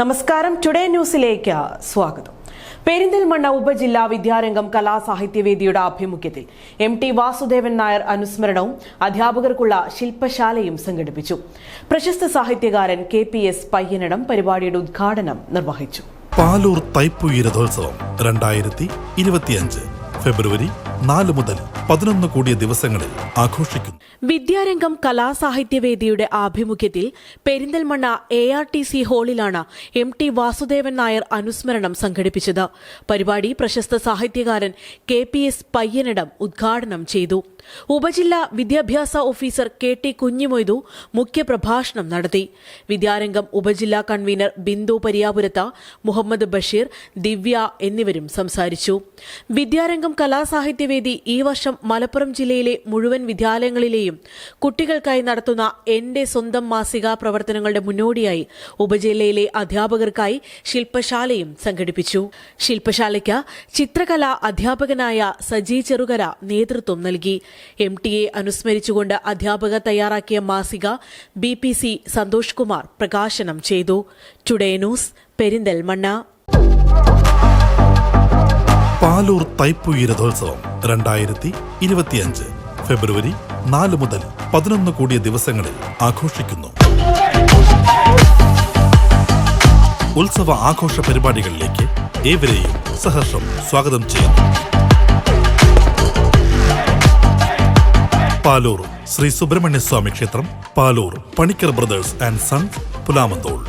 നമസ്കാരം, ടുഡേ ന്യൂസിലേക്ക് സ്വാഗതം. പെരിന്തൽമണ്ണ ഉപജില്ലാ വിദ്യാരംഗം കലാസാഹിത്യവേദിയുടെ ആഭിമുഖ്യത്തിൽ എം.ടി. വാസുദേവൻ നായർ അനുസ്മരണവും അധ്യാപകർക്കുള്ള ശില്പശാലയും സംഘടിപ്പിച്ചു. പ്രശസ്ത സാഹിത്യകാരൻ KPS പയ്യനടം പരിപാടിയുടെ ഉദ്ഘാടനം നിർവഹിച്ചു. പാലൂർ തൈപ്പുയി രഥോത്സവം 2025 ഫെബ്രുവരി 4 മുതൽ 11 കൂടിയ ദിവസങ്ങളിൽ ആഘോഷിക്കുന്നു. വിദ്യാരംഗം കലാസാഹിത്യവേദിയുടെ ആഭിമുഖ്യത്തിൽ പെരിന്തൽമണ്ണ ARTC ഹാളിലാണ് എം.ടി. വാസുദേവൻ നായർ അനുസ്മരണം സംഘടിപ്പിച്ചത്. പരിപാടി പ്രശസ്ത സാഹിത്യകാരൻ KPS പയ്യനടം ഉദ്ഘാടനം ചെയ്തു. ഉപജില്ലാ വിദ്യാഭ്യാസ ഓഫീസർ KT കുഞ്ഞിമൊയ്തു മുഖ്യപ്രഭാഷണം നടത്തി. വിദ്യാരംഗം ഉപജില്ലാ കൺവീനർ ബിന്ദു പരിയാപുരത്ത്, മുഹമ്മദ് ബഷീർ, ദിവ്യ എന്നിവരും സംസാരിച്ചു. വിദ്യാരംഗം കലാസാഹിത്യവേദി ഈ വർഷം മലപ്പുറം ജില്ലയിലെ മുഴുവൻ വിദ്യാലയങ്ങളിലെയും കുട്ടികൾക്കായി നടത്തുന്ന എന്റെ സ്വന്തം മാസിക പ്രവർത്തനങ്ങളുടെ മുന്നോടിയായി ഉപജില്ലയിലെ അധ്യാപകർക്കായി ശില്പശാലയും സംഘടിപ്പിച്ചു. ശില്പശാലയ്ക്ക് ചിത്രകലാ അധ്യാപകനായ സജി ചെറുകര നേതൃത്വം നൽകി. MTയെ അനുസ്മരിച്ചുകൊണ്ട് അധ്യാപകർ തയ്യാറാക്കിയ മാസിക BPC സന്തോഷ് കുമാർ പ്രകാശനം ചെയ്തു. Today news, Perinthalmanna. പാലൂർ തൈപ്പുയി രഥോത്സവം 2025 ഫെബ്രുവരി 4 മുതൽ 11 കൂടിയ ദിവസങ്ങളിൽ ആഘോഷിക്കുന്നു. ഉത്സവ ആഘോഷ പരിപാടികളിലേക്ക് ഏവരെയും സഹർഷം സ്വാഗതം ചെയ്യുന്നു. പാലൂർ ശ്രീ സുബ്രഹ്മണ്യ സ്വാമി ക്ഷേത്രം, Palur Panicker brothers and sons, Pulamanthole.